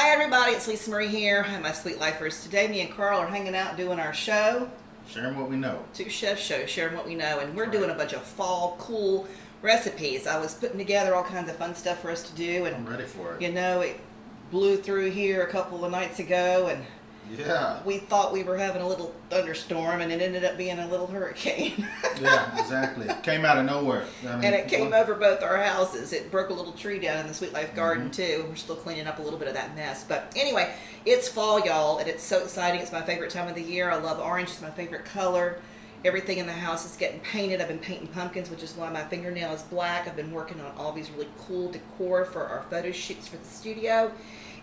Hi everybody, it's Lisa Marie here. Hi my sweet lifers. Today me and Carl are hanging out doing our show. Sharing what we know. Two chef shows, sharing what we know. And we're doing a bunch of fall cool recipes. I was putting together all kinds of fun stuff for us to do. And I'm ready for it. You know, it blew through here a couple of nights ago and yeah, we thought we were having a little thunderstorm and it ended up being a little hurricane. Yeah, exactly. It came out of nowhere. I mean, and it came over both our houses. It broke a little tree down in the Sweet Life garden too. We're still cleaning up a little bit of that mess. But anyway, it's fall, y'all, and it's so exciting. It's my favorite time of the year. I love orange. It's my favorite color. Everything in the house is getting painted. I've been painting pumpkins, which is why my fingernail is black. I've been working on all these really cool decor for our photo shoots for the studio.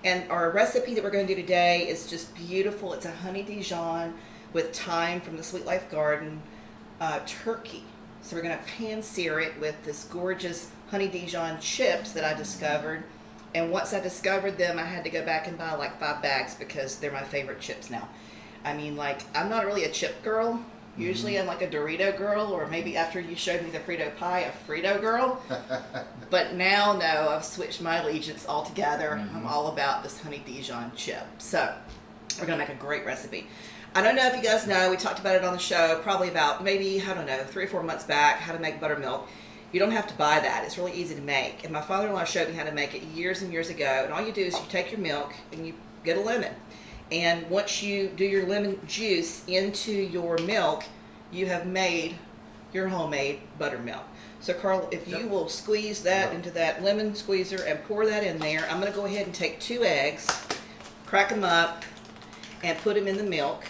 And our recipe that we're going to do today is just beautiful. It's a honey Dijon with thyme from the Sweet Life garden turkey. So we're going to pan sear it with this gorgeous honey Dijon chips that I discovered. And once I discovered them, I had to go back and buy like 5 bags because they're my favorite chips now. I mean, like, I'm not really a chip girl. Usually I'm like a Dorito girl, or maybe after you showed me the Frito pie, a Frito girl. But now, no, I've switched my allegiance altogether. I'm all about this honey Dijon chip. So we're going to make a great recipe. I don't know if you guys know, we talked about it on the show probably about maybe, I don't know, 3 or 4 months back, how to make buttermilk. You don't have to buy that. It's really easy to make. And my father-in-law showed me how to make it years and years ago. And all you do is you take your milk and you get a lemon. And once you do your lemon juice into your milk, you have made your homemade buttermilk. So Carl, if you will squeeze that into that lemon squeezer and pour that in there, I'm going to go ahead and take 2 eggs, crack them up, and put them in the milk.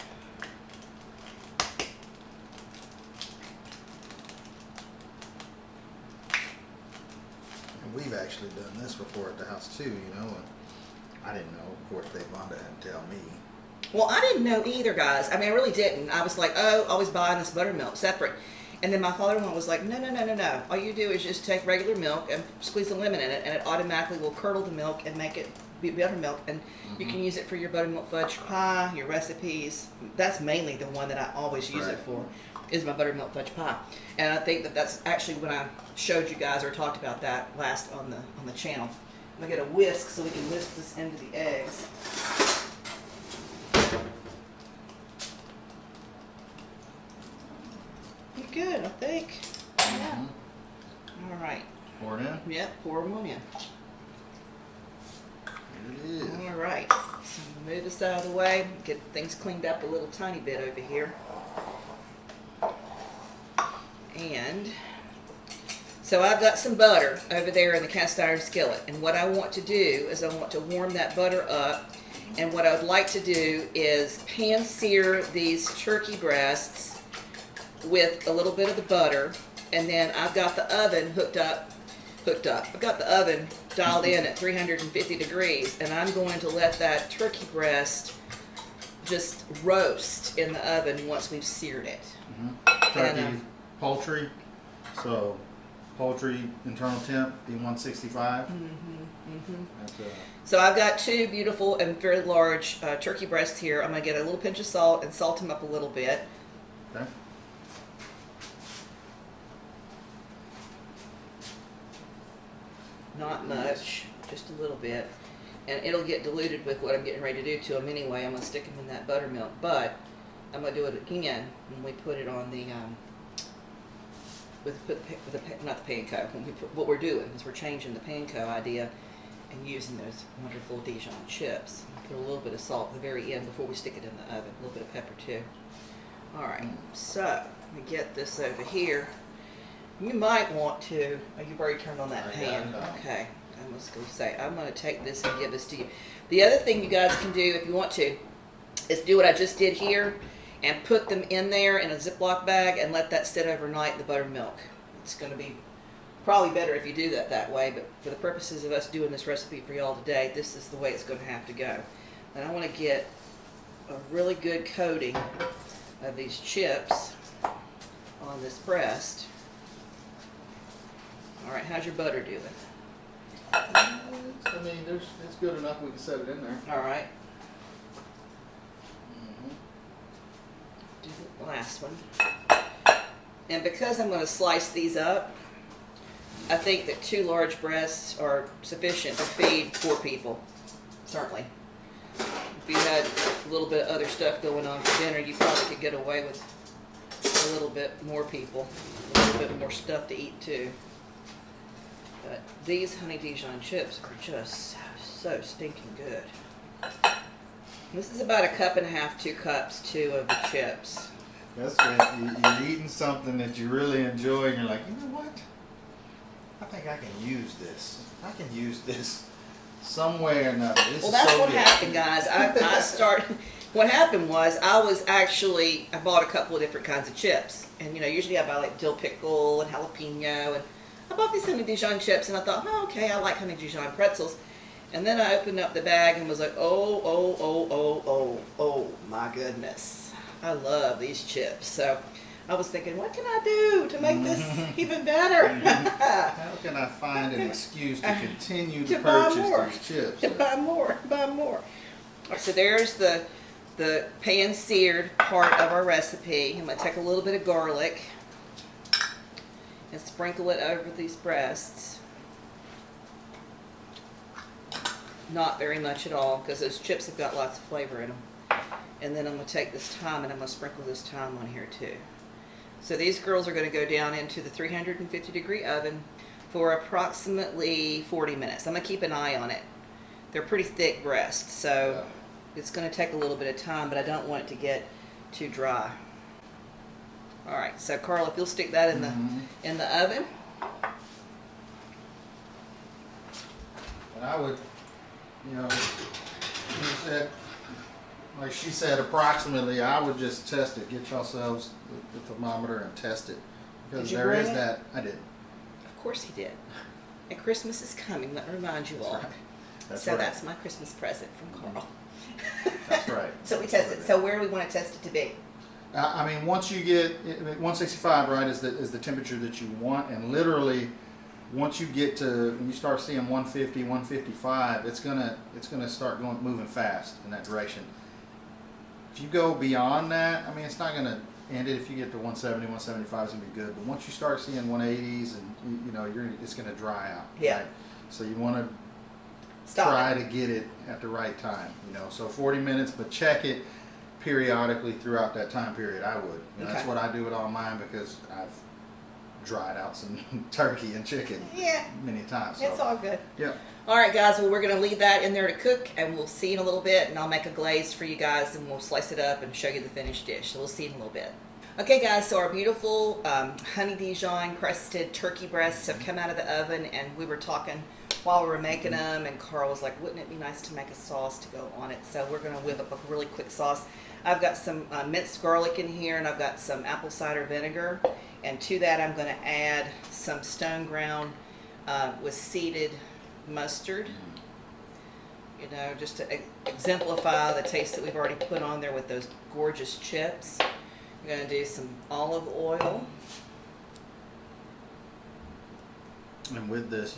And we've actually done this before at the house too, you know. And I didn't know. Of course, Dave Vonda had to tell me. Well, I didn't know either, guys. I mean, I really didn't. I was like, oh, always buying this buttermilk separate. And then my father-in-law was like, no. All you do is just take regular milk and squeeze a lemon in it, and it automatically will curdle the milk and make it be buttermilk. And you can use it for your buttermilk fudge pie, your recipes. That's mainly the one that I always use it for, is my buttermilk fudge pie. And I think that that's actually when I showed you guys or talked about that last on the channel. I'm going to get a whisk so we can whisk this into the eggs. Good, I think. Yeah. All right. Pour it in? Yep, pour them in. Here it is. All right. So move this out of the way. Get things cleaned up a little tiny bit over here. And so I've got some butter over there in the cast iron skillet. And what I want to do is I want to warm that butter up. And what I would like to do is pan sear these turkey breasts with a little bit of the butter, and then I've got the oven hooked up. I've got the oven dialed in at 350 degrees, and I'm going to let that turkey breast just roast in the oven once we've seared it. Turkey, poultry. So poultry internal temp be 165. So I've got 2 beautiful and very large turkey breasts here. I'm going to get a little pinch of salt and salt them up a little bit. Okay. Not much, just a little bit. And it'll get diluted with what I'm getting ready to do to them anyway. I'm going to stick them in that buttermilk. But I'm going to do it again when we put it on the, not the panko. When we put, what we're doing is we're changing the panko idea and using those wonderful Dijon chips. Put a little bit of salt at the very end before we stick it in the oven. A little bit of pepper too. Alright, so let me get this over here. You might want to, oh, you've already turned on that pan. Okay, I was going to say, I'm going to take this and give this to you. The other thing you guys can do if you want to is do what I just did here and put them in there in a Ziploc bag and let that sit overnight in the buttermilk. It's going to be probably better if you do that way, but for the purposes of us doing this recipe for y'all today, this is the way it's going to have to go. And I want to get a really good coating of these chips on this breast. All right, how's your butter doing? I mean, it's good enough we can set it in there. All right. Do the last one. And because I'm going to slice these up, I think that 2 large breasts are sufficient to feed 4 people. Certainly. you had a little bit of other stuff going on for dinner, you probably could get away with a little bit more people, a little bit more stuff to eat too. But these honey Dijon chips are just so stinking good. This is about 1.5 cups, 2 cups too of the chips. That's when you're eating something that you really enjoy, and you're like, you know what? I think I can use this. I can use this some way or another. Well, that's what happened, guys. I started. What happened was I bought a couple of different kinds of chips, and usually I buy like dill pickle and jalapeno, and I bought these honey Dijon chips, and I thought, oh, okay, I like honey Dijon pretzels. And then I opened up the bag and was like, oh my goodness, I love these chips. So I was thinking, what can I do to make this even better? How can I find an excuse to continue to purchase these chips? To buy more. All right, so there's the pan-seared part of our recipe. I'm going to take a little bit of garlic and sprinkle it over these breasts. Not very much at all, because those chips have got lots of flavor in them. And then I'm going to take this thyme and I'm going to sprinkle this thyme on here too. So these girls are going to go down into the 350 degree oven for approximately 40 minutes. I'm going to keep an eye on it. They're pretty thick breasts, so it's going to take a little bit of time, but I don't want it to get too dry. All right, so Carl, if you'll stick that in the oven. And I would, like she said, approximately, I would just test it. Get yourselves the thermometer and test it. Because there is that. I did. Of course he did. And Christmas is coming, let me remind you all. Right. That's my Christmas present from Carl. That's right. So we test it. So where do we want to test it to be? I mean, once you get 165, right, is the temperature that you want, and literally, once you get to, when you start seeing 150, 155, it's gonna start moving fast in that direction. If you go beyond that, I mean, it's not gonna end it. If you get to 170, 175, it's gonna be good. But once you start seeing 180s, and it's gonna dry out. Yeah. Right? So you want to try to get it at the right time. So 40 minutes, but check it periodically throughout that time period. I would. That's what I do with all mine, because I've dried out some turkey and chicken many times. So. It's all good. Yeah. All right, guys. Well, we're going to leave that in there to cook, and we'll see in a little bit, and I'll make a glaze for you guys, and we'll slice it up and show you the finished dish. So we'll see in a little bit. Okay, guys, so our beautiful honey Dijon crusted turkey breasts have come out of the oven, and we were talking while we were making them, and Carl was like, wouldn't it be nice to make a sauce to go on it? So we're going to whip up a really quick sauce. I've got some minced garlic in here, and I've got some apple cider vinegar, and to that I'm going to add some stone ground with seeded mustard, just to exemplify the taste that we've already put on there with those gorgeous chips. We're going to do some olive oil. And with this,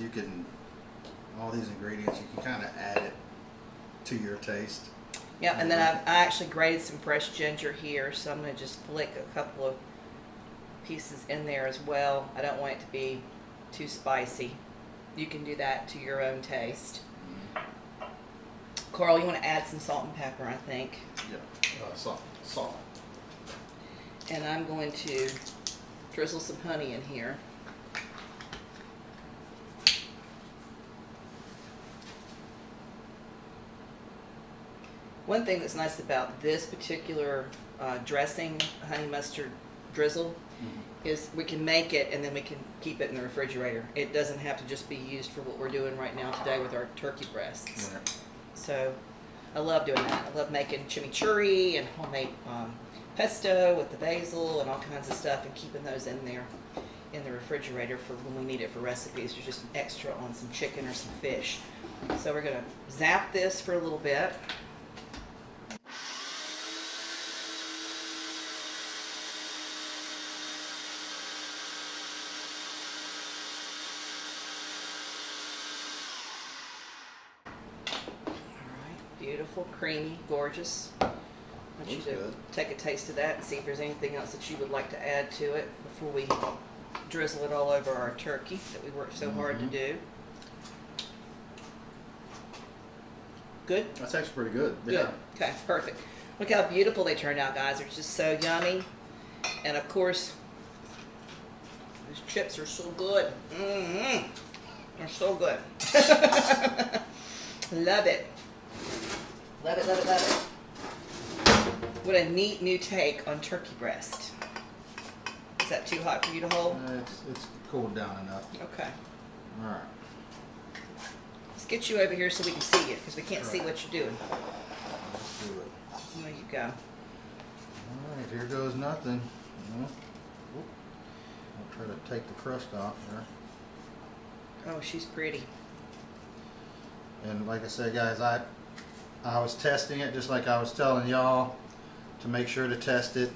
all these ingredients, you can kind of add it to your taste. Yeah, and then I actually grated some fresh ginger here, so I'm going to just flick a couple of pieces in there as well. I don't want it to be too spicy. You can do that to your own taste. Carl, you want to add some salt and pepper, I think. Yeah, salt. And I'm going to drizzle some honey in here. One thing that's nice about this particular dressing, honey mustard drizzle, is we can make it and then we can keep it in the refrigerator. It doesn't have to just be used for what we're doing right now today with our turkey breasts. Right. So I love doing that. I love making chimichurri and homemade pesto with the basil and all kinds of stuff, and keeping those in there in the refrigerator for when we need it for recipes, or just extra on some chicken or some fish. So we're going to zap this for a little bit. Beautiful, creamy, gorgeous. I want you to take a taste of that and see if there's anything else that you would like to add to it before we drizzle it all over our turkey that we worked so hard to do. Good? That's actually pretty good. Good. Yeah. Okay, perfect. Look how beautiful they turned out, guys. They're just so yummy. And of course, these chips are so good. Mm-hmm. They're so good. Love it. Love it, love it, love it. What a neat new take on turkey breast. Is that too hot for you to hold? It's cooled down enough. Okay. All right. Let's get you over here so we can see you, because we can't see what you're doing. Let's do it. There you go. All right, here goes nothing. I'll try to take the crust off there. Oh, she's pretty. And like I said, guys, I was testing it just like I was telling y'all to make sure to test it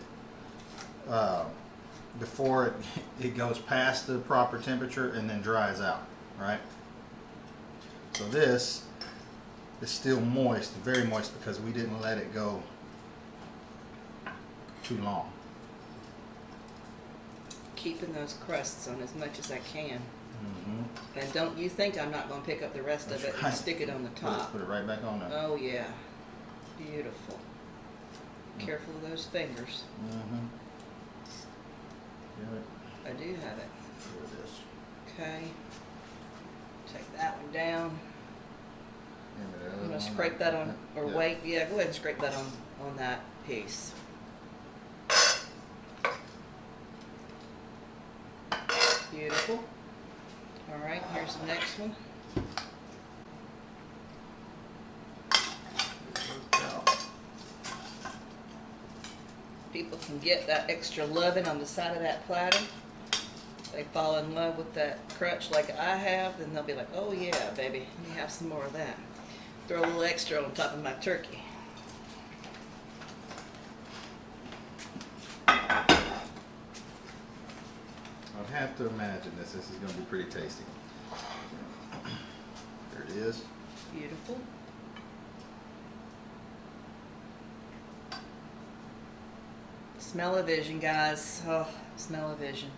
before it goes past the proper temperature and then dries out, right? So this is still moist, very moist, because we didn't let it go too long. Keeping those crusts on as much as I can. Mm-hmm. And don't you think I'm not going to pick up the rest of it That's and right. stick it on the top. Put it right back on there. Oh, yeah. Beautiful. Careful of those fingers. Mm-hmm. I do have it. Here it is. Okay. Take that one down. I'm I'm going to scrape that on, or wait. Yeah, go ahead and scrape that on that piece. Beautiful. All right, here's the next one. People can get that extra loving on the side of that platter. They fall in love with that crutch like I have, then they'll be like, oh yeah, baby, let me have some more of that. Throw a little extra on top of my turkey. I'd have to imagine this is going to be pretty tasty. There it is. Beautiful. Smell-o-vision, guys. Oh, smell-o-vision.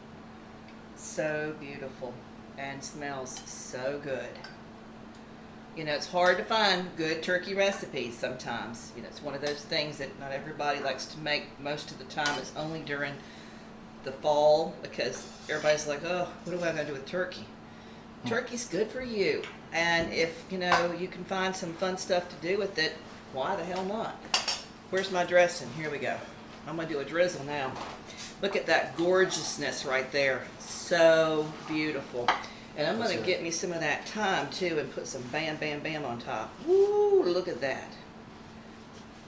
So beautiful and smells so good. You know, it's hard to find good turkey recipes sometimes. You know, it's one of those things that not everybody likes to make most of the time. It's only during the fall, because everybody's like, oh, what am I going to do with turkey? Turkey's good for you. And if, you know, you can find some fun stuff to do with it, why the hell not? Where's my dressing? Here we go. I'm going to do a drizzle now. Look at that gorgeousness right there. So beautiful. And I'm going to get me some of that thyme too and put some bam, bam, bam on top. Woo, look at that.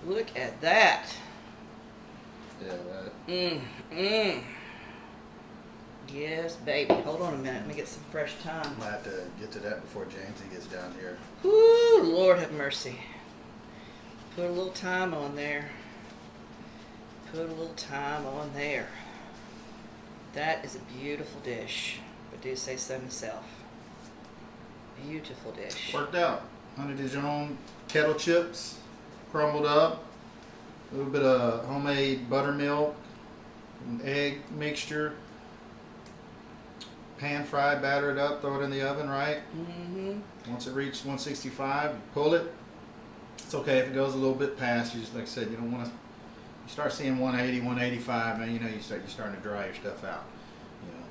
Look at that. Yeah, Yes, baby. Hold on a minute. Let me get some fresh thyme. I'll have to get to that before Jamesy gets down here. Woo, Lord have mercy. Put a little thyme on there. Put a little thyme on there. That is a beautiful dish. If I do say so myself. Beautiful dish. Worked out. Honey Dijon kettle chips, crumbled up, a little bit of homemade buttermilk, an egg mixture, pan fried, batter it up, throw it in the oven, right? Mm-hmm. Once it reaches 165, you pull it. It's okay if it goes a little bit past. You just, like I said, you don't want to. You start seeing 180, 185, and you know you're starting to dry your stuff out. You know,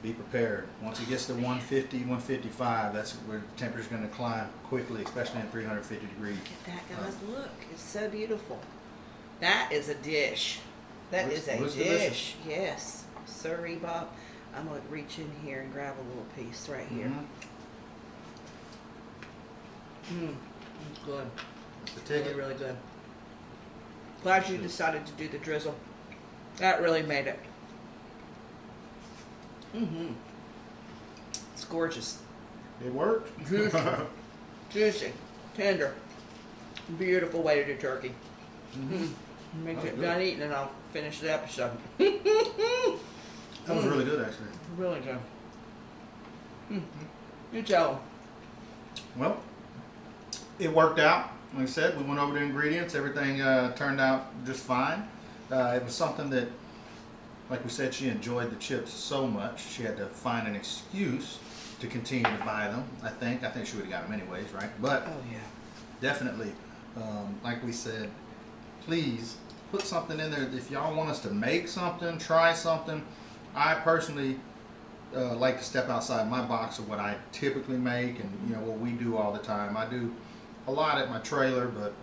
be prepared. Once it gets to 150, 155, that's where the temperature's going to climb quickly, especially at 350 degrees. Look at that, guys. Look, it's so beautiful. That is a dish. That is a looks dish. delicious. Yes, sirree, Bob. I'm gonna reach in here and grab a little piece right here. It's good. That's the Really, ticket. really good. Glad you decided to do the drizzle. That really made it. It's gorgeous. It worked. Juicy. Juicy. Tender. Beautiful way to do turkey. Make That was it good. done eating and I'll finish the episode. That was really good, actually. Really good. You tell 'em. Well, it worked out. Like I said, we went over the ingredients. Everything turned out just fine. It was something that, like we said, she enjoyed the chips so much. She had to find an excuse to continue to buy them. I think she would have got them anyways, right? But Oh yeah. definitely, like we said, please put something in there. If y'all want us to make something, try something. I personally like to step outside my box of what I typically make, and you know what we do all the time. I do a lot at my trailer, but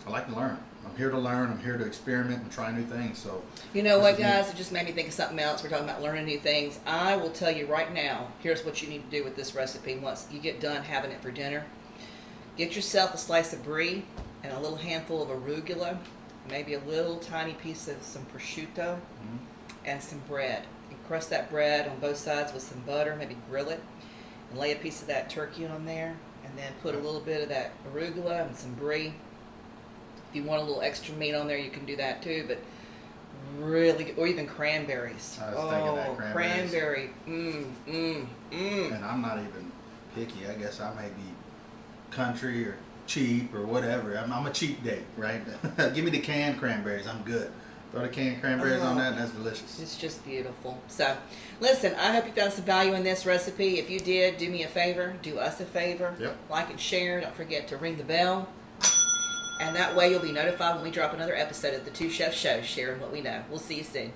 I like to learn. I'm here to learn. I'm here to experiment and try new things. So you know what, guys? It just made me think of something else. We're talking about learning new things. I will tell you right now. Here's what you need to do with this recipe. Once you get done having it for dinner, get yourself a slice of brie and a little handful of arugula, maybe a little tiny piece of some prosciutto, and some bread. And crust that bread on both sides with some butter. Maybe grill it, and lay a piece of that turkey on there, and then put a little bit of that arugula and some brie. If you want a little extra meat on there, you can do that too, but really good. Or even cranberries. I was thinking that cranberry. And I'm not even picky. I guess I may be country or cheap or whatever. I'm a cheap date, right? Give me the canned cranberries. I'm good. Throw the canned cranberries on that, and that's delicious. It's just beautiful. So, listen, I hope you found some value in this recipe. If you did, do me a favor. Do us a favor. Yep. Like and share. Don't forget to ring the bell. And that way you'll be notified when we drop another episode of the Two Chefs Show, sharing what we know. We'll see you soon.